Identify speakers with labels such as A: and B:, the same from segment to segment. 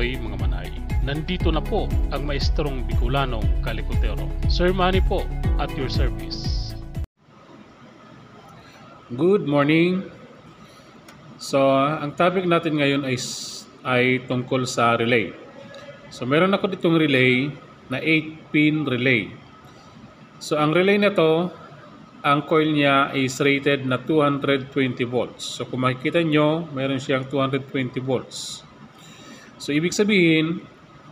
A: Ahoy mga manay. Nandito na po ang maestrong Bicolanong Kalikotero. Sir Manny po at your service.
B: Good morning. So, ang topic natin ngayon ay tungkol sa relay. So, meron ako ditong relay na 8-pin relay. So, ang relay na to, ang coil niya is rated na 220 volts. So, kung makikita nyo, meron siyang 220 volts. So, ibig sabihin,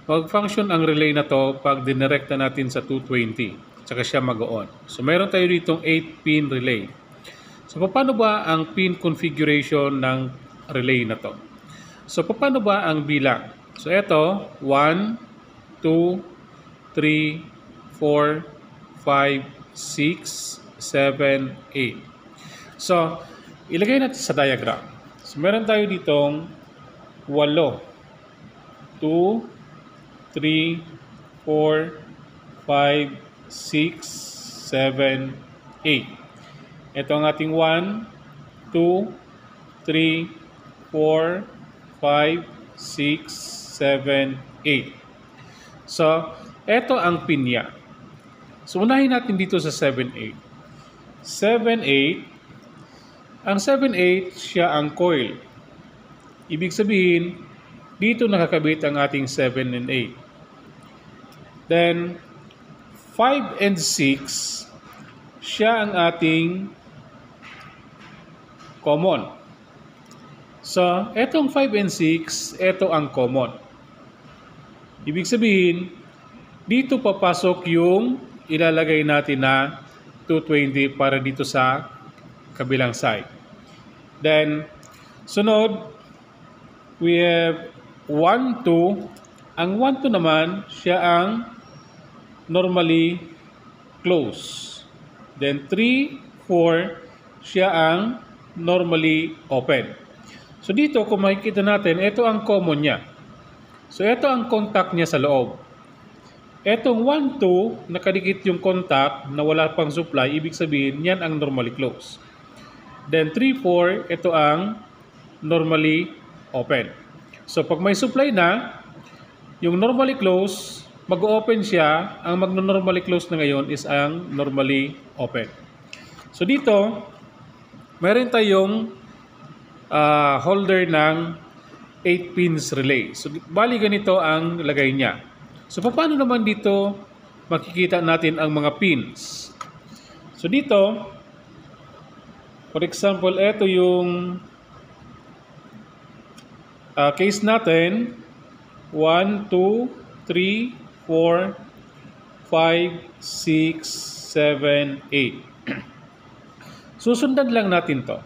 B: mag-function ang relay na to pag dinirekta natin sa 220. Tsaka siya mag-on. So, meron tayo ditong 8-pin relay. So, paano ba ang pin configuration ng relay na to? So, paano ba ang bilang? So, ito, 1, 2, 3, 4, 5, 6, 7, 8. So, ilagay natin sa diagram. So, meron tayo ditong 8. 2, 3, 4, 5, 6, 7, 8. Ito ang ating 1, 2, 3, 4, 5, 6, 7, 8. So, ito ang pin niya. So, unahin natin dito sa 7, 8. 7, 8. Ang 7, 8, siya ang coil. Ibig sabihin, dito nakakabit ang ating 7 and 8. Then, 5 and 6, siya ang ating common. So, etong 5 and 6, ito ang common. Ibig sabihin, dito papasok yung ilalagay natin na 220 para dito sa kabilang side. Then, sunod, we have 1, 2. Ang 1, 2 naman, siya ang normally close. Then 3, 4, siya ang normally open. So dito, kung makikita natin, ito ang common niya. So ito ang contact niya sa loob. Etong 1, 2, nakadikit yung contact na wala pang supply, ibig sabihin, yan ang normally close. Then 3, 4, ito ang normally open. So pag may supply na, yung normally close, mag-open siya, ang mag-normally close na ngayon is ang normally open. So dito, meron tayong holder ng 8 pins relay. So bali ganito ang lagay niya. So paano naman dito makikita natin ang mga pins? So dito, for example, ito yung case natin. 1, 2, 3, 4, 5, 6, 7, 8. Susundan lang natin to.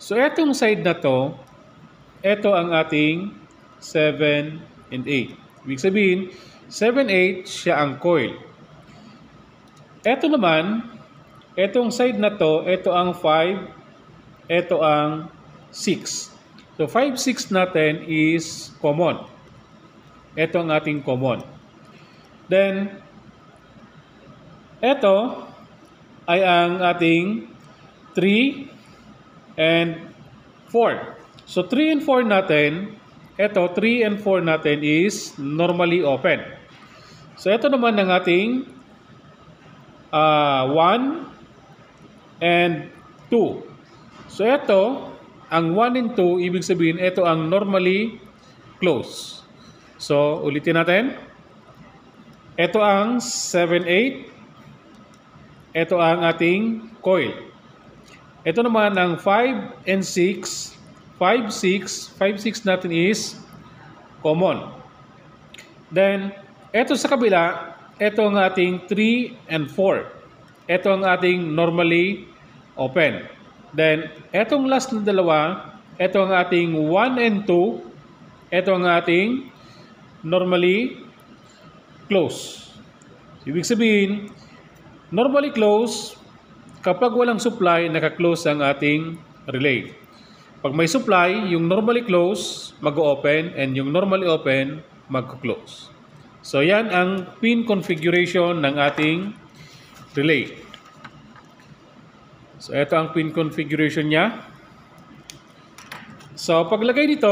B: So, etong side na to, ito ang ating 7 and 8. Ibig sabihin, 7, 8, siya ang coil. Ito naman, etong side na to, ito ang 5, ito ang 6. So, 5, 6 natin is common. Ito ang ating common. Then, ito ay ang ating 3 and 4. So, 3 and 4 natin, ito, 3 and 4 natin is normally open. So, ito naman ang ating 1 and 2. So, ito, ang 1 and 2, ibig sabihin, ito ang normally close. So, ulitin natin. Ito ang 7, 8. Ito ang ating coil. Ito naman ang 5 and 6. 5, 6. 5, 6 natin is common. Then, ito sa kabila, ito ang ating 3 and 4. Ito ang ating normally open. Then, etong last na dalawa, ito ang ating 1 and 2. Ito ang ating normally close. Ibig sabihin, normally close, kapag walang supply, naka-close ang ating relay. Pag may supply, yung normally close, mag-open, and yung normally open, mag-close. So, yan ang pin configuration ng ating relay. So, ito ang pin configuration niya. So, paglagay dito,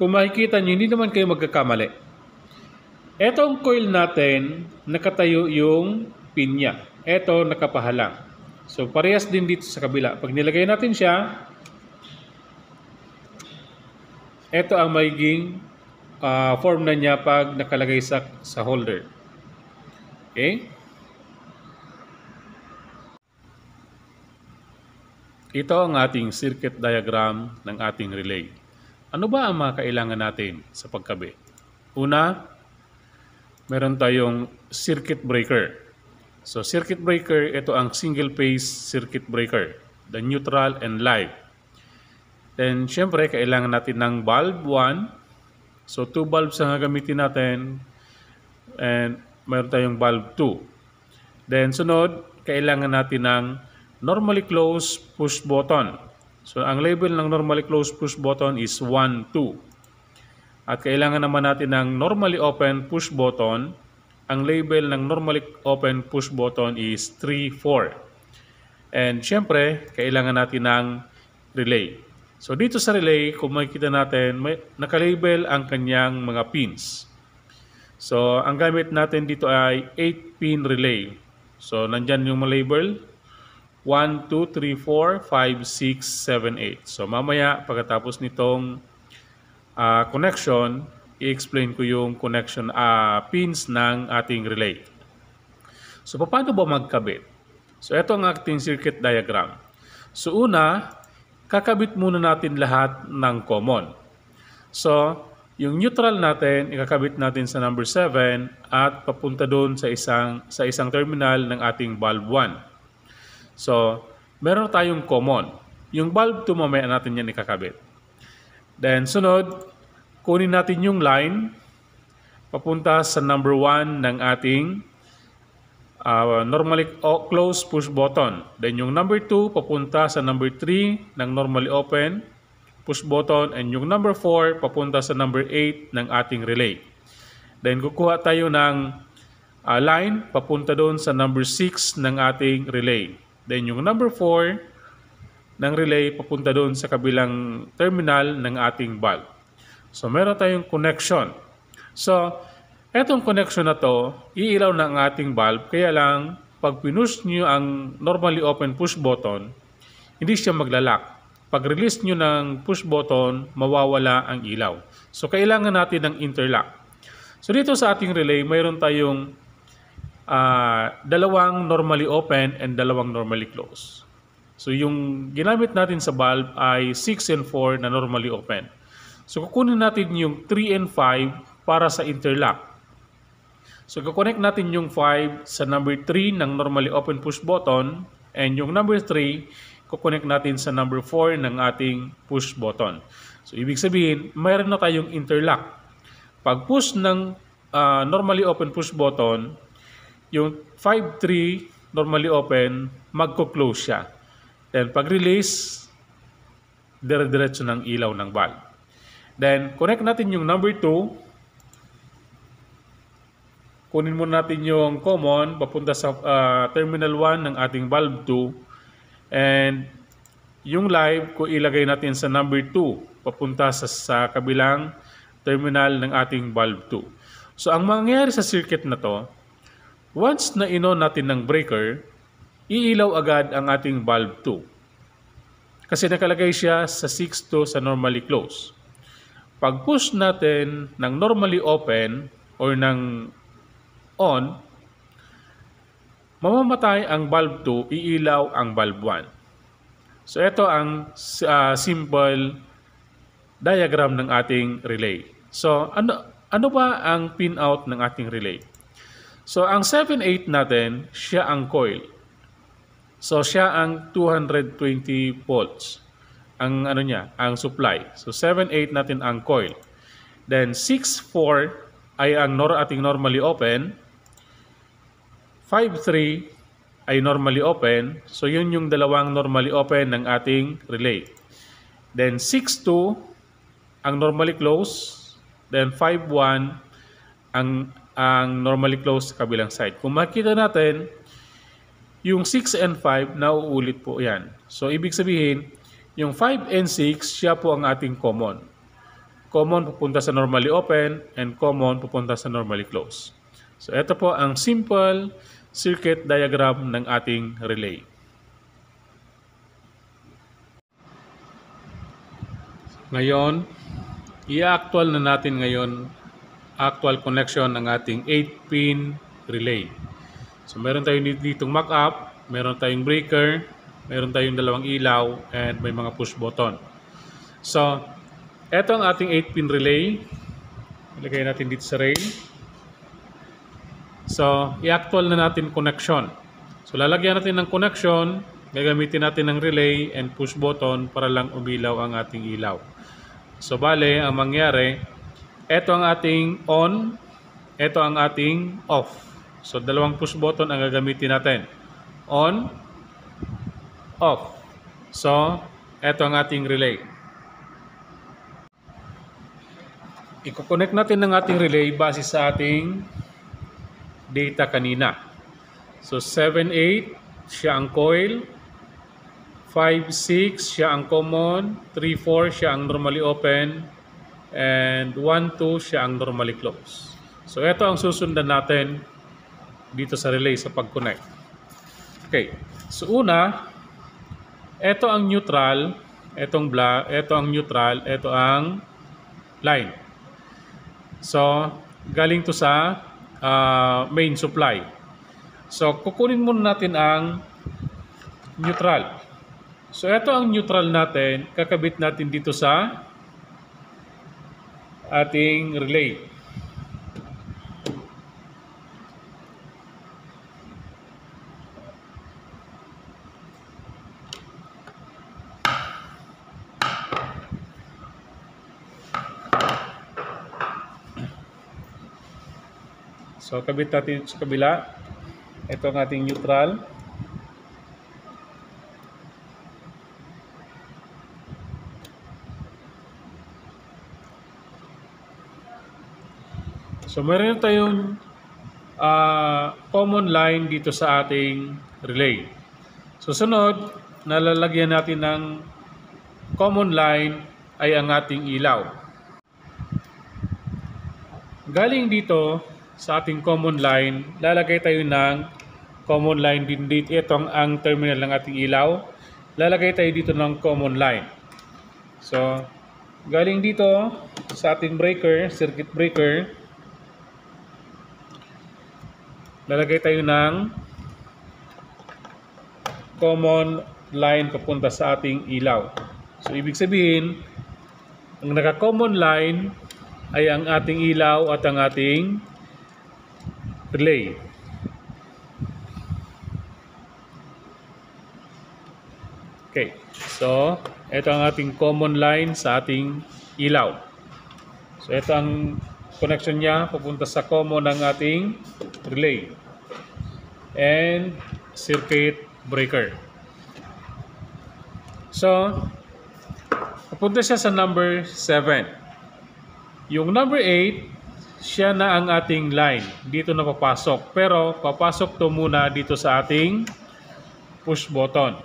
B: kung makikita nyo, hindi naman kayo magkakamali. Etong coil natin, nakatayo yung pin niya. Eto, nakapahalang. So, parehas din dito sa kabila. Pag nilagay natin siya, eto ang magiging form na niya pag nakalagay sa holder. Okay? Ito ang ating circuit diagram ng ating relay. Ano ba ang mga kailangan natin sa pagkabit? Una, meron tayong circuit breaker. So, circuit breaker, ito ang single phase circuit breaker, the neutral and live. Then, syempre, kailangan natin ng bulb 1. So, 2 bulbs ang gagamitin natin. And meron tayong bulb 2. Then, sunod, kailangan natin ng normally closed push button. So, ang label ng normally closed push button is 1, 2. At kailangan naman natin ng normally open push button. Ang label ng normally open push button is 3, 4. And syempre, kailangan natin ng relay. So, dito sa relay, kung makikita natin, nakalabel ang kanyang mga pins. So, ang gamit natin dito ay 8-pin relay. So, nandyan yung mga label. 1, 2, 3, 4, 5, 6, 7, 8. So, mamaya, pagkatapos nitong connection, i-explain ko yung connection pins ng ating relay. So, paano ba magkabit? So, ito ang ating circuit diagram. So, una, kakabit muna natin lahat ng common. So, yung neutral natin, ikakabit natin sa number 7 at papunta doon sa isang terminal ng ating bulb 1. So, meron tayong common. Yung bulb 2 mamaya natin yan ikakabit. Then, sunod, kunin natin yung line papunta sa number 1 ng ating normally closed push button. Then, yung number 2 papunta sa number 3 ng normally open push button. And yung number 4 papunta sa number 8 ng ating relay. Then, kukuha tayo ng line papunta doon sa number 6 ng ating relay. Then, yung number 4 ng relay papunta doon sa kabilang terminal ng ating bulb. So, meron tayong connection. So, etong connection na to, iilaw na ang ating bulb. Kaya lang, pag pinush nyo ang normally open push button, hindi siya maglalak. Pag release nyo ng push button, mawawala ang ilaw. So, kailangan natin ng interlock. So, dito sa ating relay, mayroon tayong dalawang normally open and dalawang normally closed. So, yung ginamit natin sa bulb ay 6 and 4 na normally open. So, kukunin natin yung 3 and 5 para sa interlock. So, kukonect natin yung 5 sa number 3 ng normally open push button and yung number 3, kukonect natin sa number 4 ng ating push button. So, ibig sabihin, mayroon na tayong interlock. Pag push ng normally open push button, yung 5-3 normally open, magko-close siya. Then, pag-release, dire-diretso ng ilaw ng bulb. Then, connect natin yung number 2. Kunin muna natin yung common, papunta sa terminal 1 ng ating bulb 2. And, yung live, kung ilagay natin sa number 2, papunta sa kabilang terminal ng ating bulb 2. So, ang mangyayari sa circuit na to, once na in-on natin ng breaker, iilaw agad ang ating bulb 2. Kasi nakalagay siya sa 6 sa normally closed. Pag push natin ng normally open or ng on, mamamatay ang bulb 2, iilaw ang bulb 1. So ito ang simple diagram ng ating relay. So ano ba ang pin out ng ating relay? So, ang 7-8 natin, siya ang coil. So, siya ang 220 volts. Ang ang supply. So, 7-8 natin ang coil. Then, 6-4 ay ang ating normally open. 5-3 ay normally open. So, yun yung dalawang normally open ng ating relay. Then, 6-2 ang normally closed. Then, 5-1 ang normally closed sa kabilang side. Kung makikita natin, yung 6 and 5, nauulit po yan. So, ibig sabihin, yung 5 and 6, siya po ang ating common. common pupunta sa normally open, and common pupunta sa normally close. So ito po ang simple circuit diagram ng ating relay. Ngayon, i-actual na natin ngayon actual connection ng ating 8-pin relay. So meron tayong ditong mock-up, meron tayong breaker, meron tayong dalawang ilaw, and may mga push button. So, eto ang ating 8-pin relay. Ilagay natin dito sa rail. So, i-actual na natin connection. So, lalagyan natin ng connection, gagamitin natin ng relay and push button para lang umilaw ang ating ilaw. So, bale, ang mangyari, eto ang ating on, eto ang ating off. So, dalawang push button ang gagamitin natin. On, off. So, eto ang ating relay. I-connect natin ng ating relay base sa ating data kanina. So, 7-8 siya ang coil, 5-6 siya ang common, 3-4 siya ang normally open, and 1-2 siya ang normally close. So, ito ang susundan natin dito sa relay sa pag-connect. Okay. So, una, ito ang neutral, ito ang neutral, ito ang line. So, galing to sa main supply. So, kukunin muna natin ang neutral. So, ito ang neutral natin, kakabit natin dito sa ating relay. So, kabit natin sa kabila. Ito ang ating neutral. So, meron tayong common line dito sa ating relay. So, sunod, nalalagyan natin ng common line ay ang ating ilaw. Galing dito sa ating common line, lalagay tayo ng common line din dito. Ito ang terminal ng ating ilaw. Lalagay tayo dito ng common line. So, galing dito sa ating breaker, circuit breaker, lalagay tayo ng common line papunta sa ating ilaw. So, ibig sabihin, ang naka-common line ay ang ating ilaw at ang ating relay. Okay. So, ito ang ating common line sa ating ilaw. So, ito ang connection niya papunta sa common ng ating relay and circuit breaker. So, papunta siya sa number 7. Yung number 8, siya na ang ating line. Dito na papasok. Pero, papasok to muna dito sa ating push button.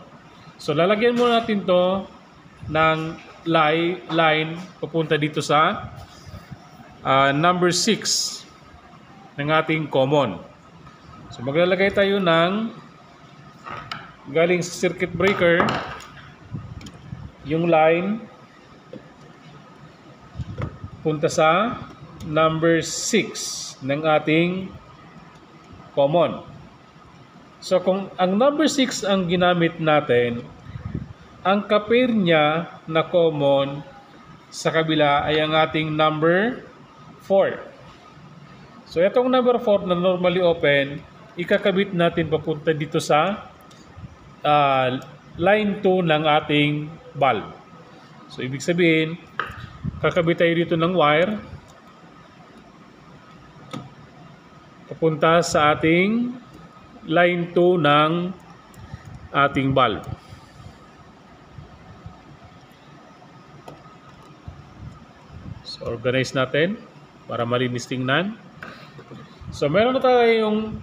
B: So, lalagyan muna natin to ng line papunta dito sa number 6 ng ating common. So, maglalagay tayo ng galing sa circuit breaker yung line punta sa number 6 ng ating common. So, kung ang number 6 ang ginamit natin, ang kapair niya na common sa kabila ay ang ating number 4. So, itong number 4 na normally open, ikakabit natin papunta dito sa line 2 ng ating bulb. So, ibig sabihin, kakabit tayo dito ng wire papunta sa ating line 2 ng ating bulb. So, organize natin para malinis tingnan. So, meron na tayong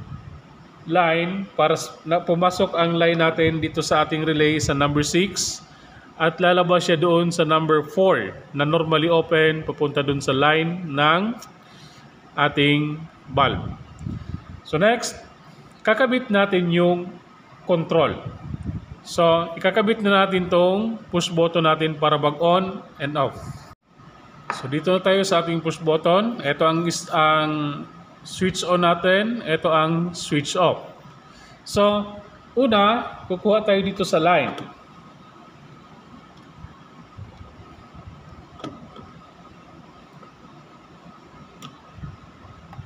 B: line para pumasok ang line natin dito sa ating relay sa number 6 at lalabas siya doon sa number 4 na normally open papunta doon sa line ng ating bulb. So next, kakabit natin yung control. So ikakabit na natin tong push button natin para mag-on and off. So dito na tayo sa ating push button. Ito ang switch on natin. Ito ang switch off. So una, kukuha tayo dito sa line.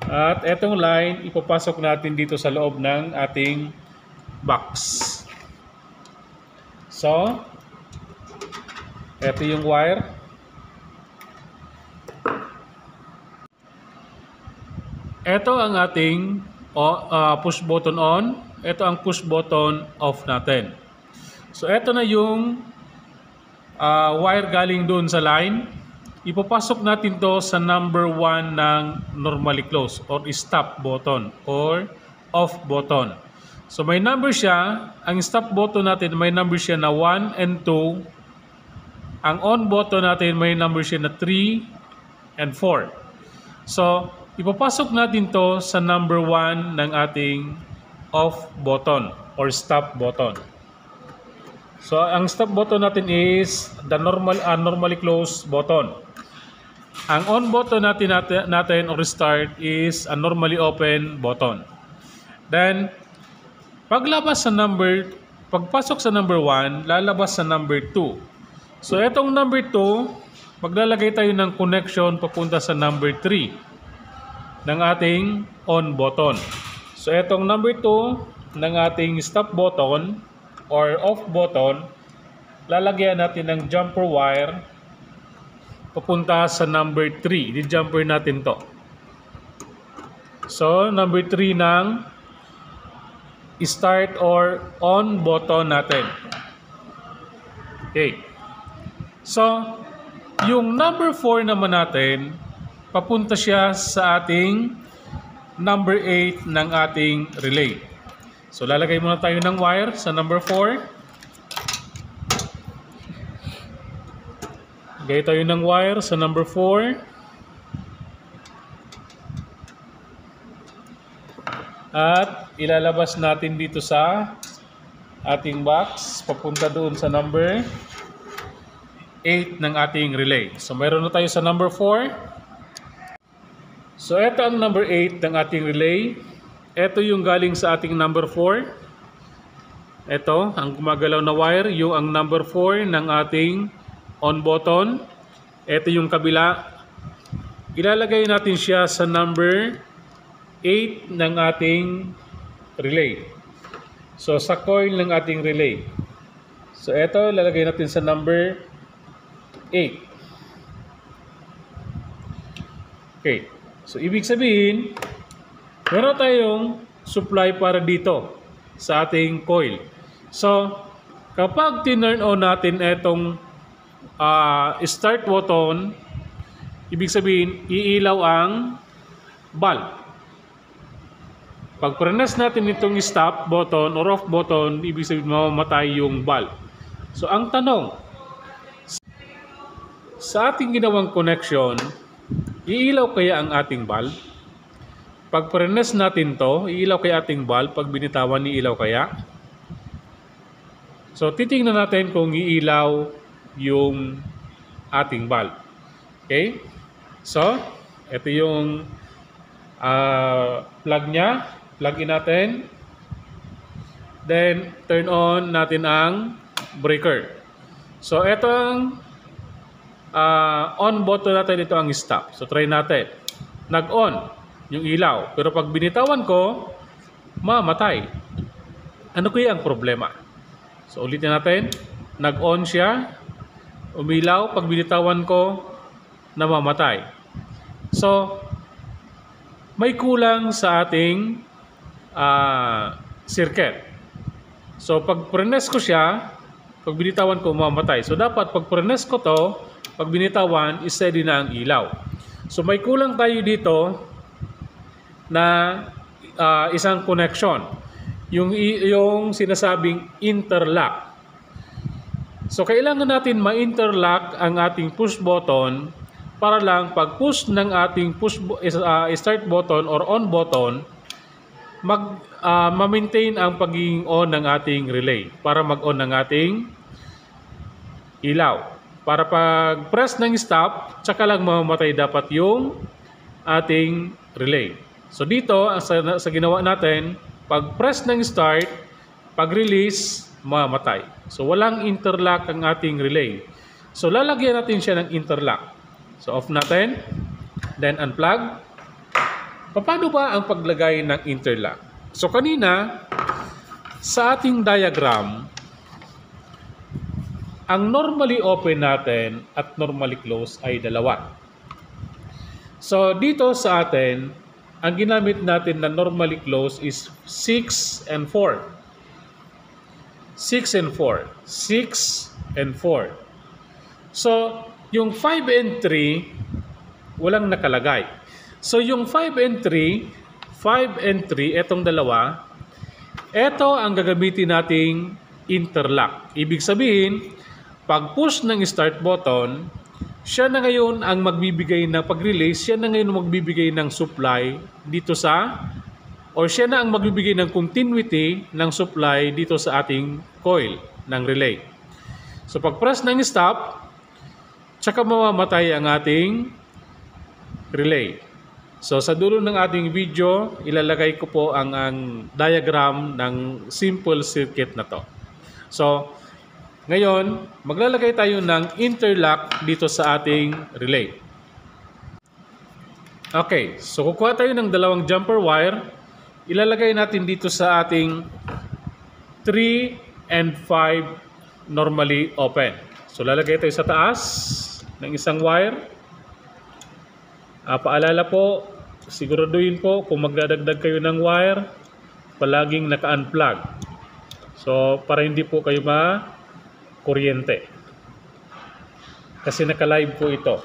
B: At etong line, ipapasok natin dito sa loob ng ating box. So, ito yung wire. Ito ang ating push button on. Ito ang push button off natin. So, ito na yung wire galing doon sa line. Ipapasok natin to sa number 1 ng normally close or stop button or off button. So may number siya, ang stop button natin may number siya na 1 and 2. Ang on button natin may number siya na 3 and 4. So ipapasok natin to sa number 1 ng ating off button or stop button. So ang stop button natin is the normally close button. Ang on button natin or start is a normally open button. Then, pagpasok sa number 1, lalabas sa number 2. So, itong number 2, maglalagay tayo ng connection papunta sa number 3 ng ating on button. So, itong number 2 ng ating stop button or off button, lalagyan natin ng jumper wire papunta sa number 3. Di-jumper natin to. So, number 3 ng start or on button natin. Okay. So, yung number 4 naman natin, papunta siya sa ating number 8 ng ating relay. So, lalagay muna tayo ng wire sa number 4. Lagay tayo ng wire sa number 4. At ilalabas natin dito sa ating box papunta doon sa number 8 ng ating relay. So mayroon na tayo sa number 4. So ito ang number 8 ng ating relay. Ito yung galing sa ating number 4. Ito ang gumagalaw na wire, yung ang number 4 ng ating on button. Ito yung kabila. Ilalagay natin siya sa number 8 ng ating relay. So sa coil ng ating relay. So ito lalagay natin sa number 8. Okay. So ibig sabihin, meron tayong supply para dito sa ating coil. So kapag tinurn on natin itong start button, ibig sabihin iilaw ang bulb. Pag press natin itong stop button or off button, ibig sabihin mamamatay yung bulb. So ang tanong, sa ating ginawang connection, iilaw kaya ang ating bulb? Pag press natin to, iilaw kaya ating bulb? Pag binitawan, iilaw kaya? So titingnan natin kung iilaw yung ating bulb. Okay? So, ito yung plug niya. Plug in natin. Then, turn on natin ang breaker. So, ito ang on button natin. Ito ang stop. So, try natin. Nag-on yung ilaw. Pero pag binitawan ko, mamatay. Ano kaya ang problema? So, ulitin natin. Nag-on siya. Umilaw, pag binitawan ko, namamatay. So, may kulang sa ating circuit. So, pag press ko siya, pag binitawan ko, mamamatay. So, dapat pag press ko to, pag binitawan, steady na ang ilaw. So, may kulang tayo dito na isang connection. Yung sinasabing interlock. So kailangan natin ma-interlock ang ating push button para lang pag push ng ating start button or on button, ma-maintain ang pagiging on ng ating relay para mag-on ng ating ilaw. Para pag press ng stop, tsaka lang mamamatay dapat yung ating relay. So dito, sa ginawa natin, pag press ng start, pag release, mamamatay. So walang interlock ang ating relay. So lalagyan natin siya ng interlock. So off natin, then unplug. Paano ba ang paglagay ng interlock? So kanina, sa ating diagram, ang normally open natin at normally close ay dalawa. So dito sa atin, ang ginamit natin na normally close is 6 and 4. 6 and 4. 6 and 4. So, yung 5 and 3, walang nakalagay. So, yung 5 and 3, 5 and 3, etong dalawa, eto ang gagamitin nating interlock. Ibig sabihin, pag push ng start button, siya na ngayon ang magbibigay ng pag-release, siya na ngayon ang magbibigay ng supply dito sa, or siya na ang magbibigay ng continuity ng supply dito sa ating coil ng relay. So pag press ng stop, tsaka mamamatay ang ating relay. So sa dulo ng ating video, ilalagay ko po ang diagram ng simple circuit na to. So ngayon, maglalagay tayo ng interlock dito sa ating relay. Okay, so kukuha tayo ng dalawang jumper wire. Ilalagay natin dito sa ating 3 and 5 normally open. So lalagay tayo sa taas ng isang wire. Paalala po, siguraduhin po kung magdadagdag kayo ng wire, palaging naka-unplug. So para hindi po kayo kuryente. Kasi naka-live po ito.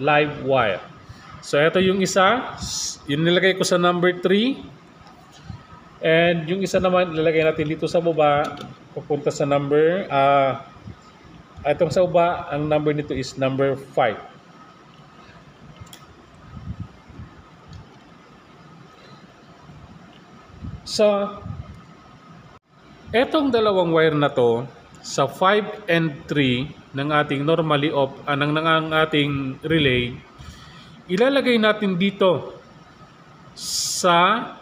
B: Live wire. So ito yung isa. Yung nilagay ko sa number 3. And yung isa naman nilagay natin dito sa baba. Pupunta sa number. Itong sa baba, ang number nito is number 5. So, etong dalawang wire na to, sa 5 and 3 ng ating normally off, ng ating relay, ilalagay natin dito sa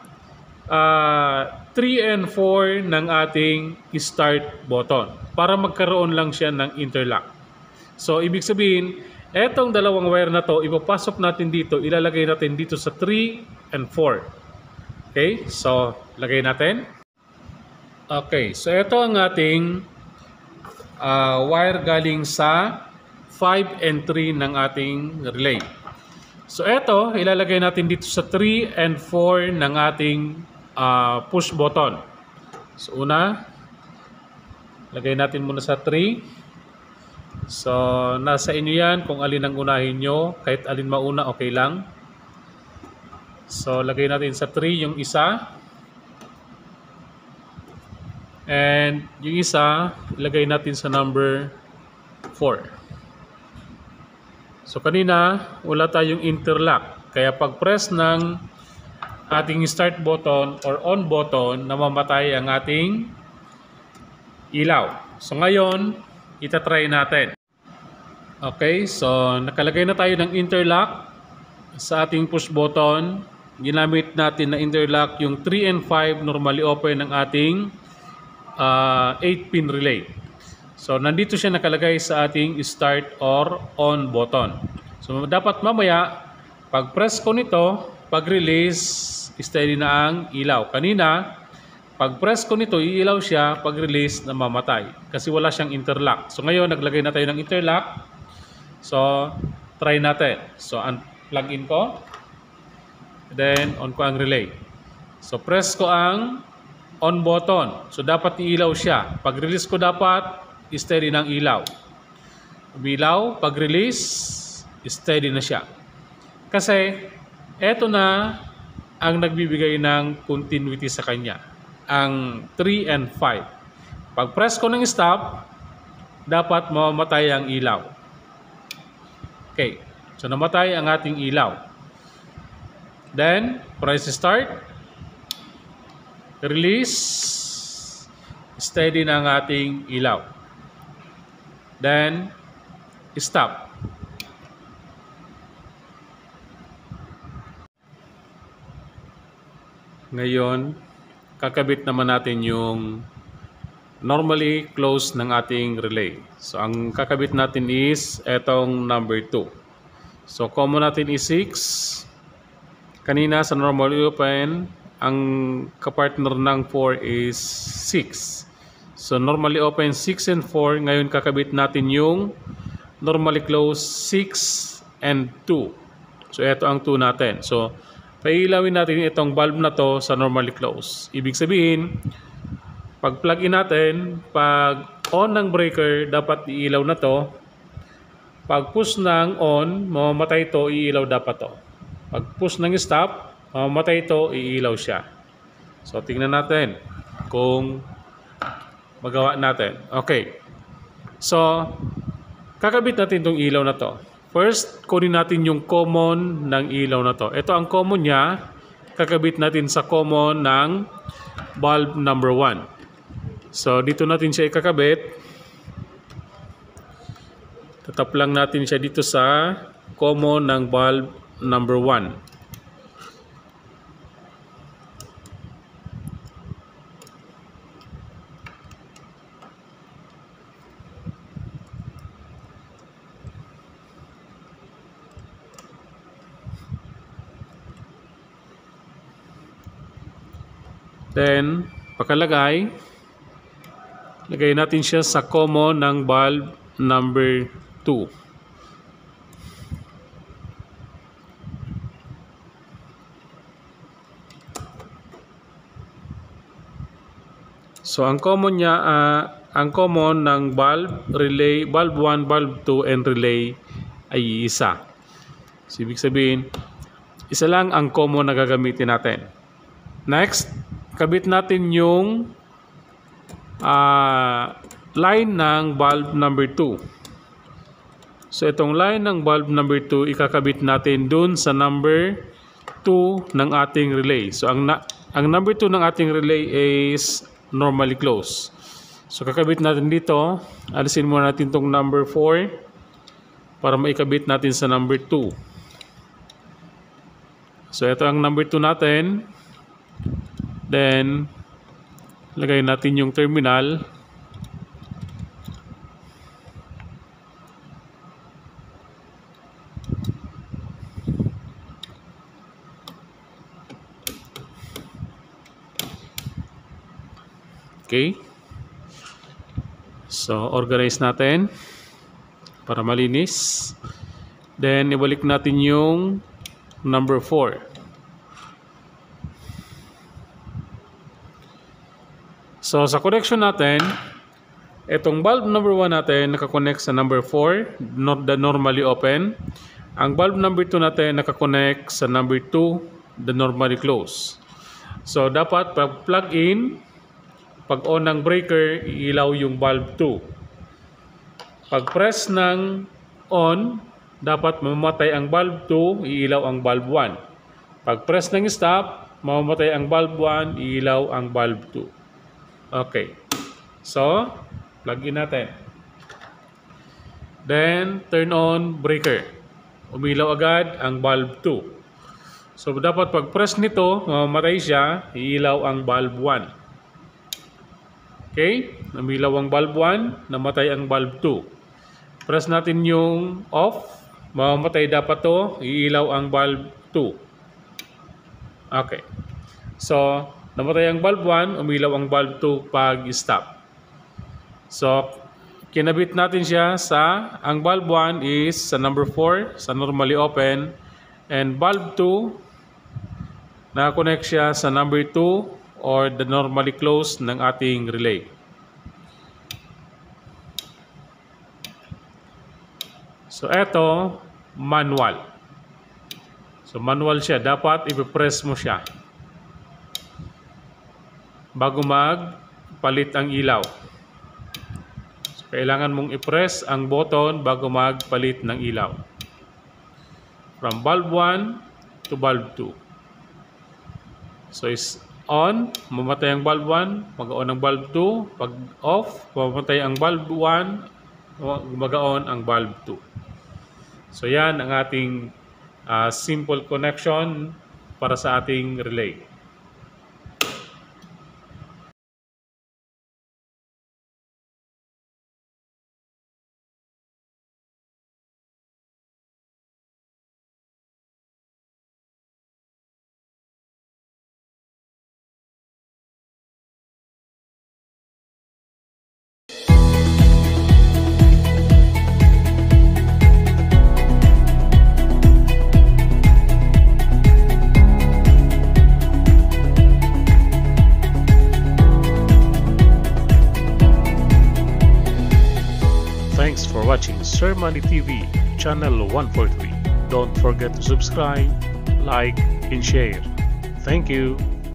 B: 3 and 4 ng ating start button para magkaroon lang siya ng interlock. So, ibig sabihin, etong dalawang wire na to, ipapasok natin dito, ilalagay natin dito sa 3 and 4. Okay? So, lagay natin. Okay. So, ito ang ating wire galing sa 5 and 3 ng ating relay. So ito, ilalagay natin dito sa 3 and 4 ng ating push button. So una, lagay natin muna sa 3. So nasa inyo yan kung alin ang unahin nyo, kahit alin mauna okay lang. So lagay natin sa 3 yung isa. And yung isa, ilagay natin sa number 4. So kanina, wala tayong interlock. Kaya pag press ng ating start button or on button, namamatay ang ating ilaw. So ngayon, itatry natin. Okay, so nakalagay na tayo ng interlock sa ating push button. Ginamit natin na interlock yung 3 and 5 normally open ng ating 8-pin relay. So nandito siya nakalagay sa ating start or on button. So dapat mamaya pag press ko nito, pag release, steady na ang ilaw. Kanina pag press ko nito, iilaw siya, pag release namamatay kasi wala siyang interlock. So ngayon naglagay na tayo ng interlock. So try natin. So unplug in ko, then on ko ang relay. So press ko ang on button. So dapat iilaw siya. Pag release ko dapat steady ng ilaw. Umilaw, pag release steady na siya. Kasi eto na ang nagbibigay ng continuity sa kanya. Ang 3 and 5. Pag press ko ng stop, dapat mamamatay ang ilaw. Okay, so namatay ang ating ilaw. Then, press start. Release. Steady na ang ating ilaw. Then, stop. Ngayon, kakabit naman natin yung normally closed ng ating relay. So, ang kakabit natin is etong number 2. So, common natin is 6. Kanina sa normally open, ang kapartner ng 4 is 6. So, normally open 6 and 4. Ngayon, kakabit natin yung normally closed 6 and 2. So, ito ang 2 natin. So, pailawin natin itong bulb na to sa normally close. Ibig sabihin, pag plug in natin, pag on ng breaker, dapat iilaw na to. Pag push ng on, mamamatay to, iilaw dapat to. Pag push ng stop, mamamatay to, iilaw siya. So, tingnan natin kung magawa natin. Okay. So, kakabit natin itong ilaw na to. First, kunin natin yung common ng ilaw na to. Ito ang common niya. Kakabit natin sa common ng bulb number 1. So, dito natin siya ikakabit. Tatap lang natin siya dito sa common ng bulb number 1. Then, pakalagay, lagay natin siya sa common ng bulb number 2. So, ang common niya, ang common ng bulb, relay, bulb 1, bulb 2, and relay ay isa. So, ibig sabihin, isa lang ang common na gagamitin natin. Next, kabit natin yung line ng bulb number 2. So, itong line ng bulb number 2, ikakabit natin dun sa number 2 ng ating relay. So, ang number 2 ng ating relay is normally closed. So, kakabit natin dito. Alisin muna natin itong number 4 para maikabit natin sa number 2. So, ito ang number 2 natin. Then, lagay natin yung terminal. Okay. So, organize natin para malinis. Then, ibalik natin yung number 4. So, sa connection natin, itong bulb number 1 natin nakakonect sa number 4, the normally open. Ang bulb number 2 natin nakakonect sa number 2, the normally close. So, dapat pag plug in, pag on ng breaker, iilaw yung bulb 2. Pag press ng on, dapat mamamatay ang bulb 2, iilaw ang bulb 1. Pag press ng stop, mamamatay ang bulb 1, iilaw ang bulb 2. Okay. So, plug in natin. Then, turn on breaker. Umilaw agad ang bulb 2. So, dapat pag press nito, mamamatay siya, iilaw ang bulb 1. Okay? Umilaw ang bulb 1, namatay ang bulb 2. Press natin yung off, mamamatay dapat to, iilaw ang bulb 2. Okay. So, namatay ang bulb 1, umilaw ang bulb 2 pag stop. So, kinabit natin siya sa, ang bulb 1 is sa number 4, sa normally open, and bulb 2, nakakonect siya sa number 2 or the normally closed ng ating relay. So, eto, manual. So, manual siya. Dapat ipipress mo siya bago magpalit ang ilaw. So, kailangan mong i-press ang button bago magpalit ng ilaw. From bulb 1 to bulb 2. So is on, mamatay ang bulb 1, mag-on ang bulb 2. Pag off, mamatay ang bulb 1, mag-on ang bulb 2. So yan ang ating simple connection para sa ating relay.
A: Thanks for watching Sir Money TV, channel 143. Don't forget to subscribe, like, and share. Thank you.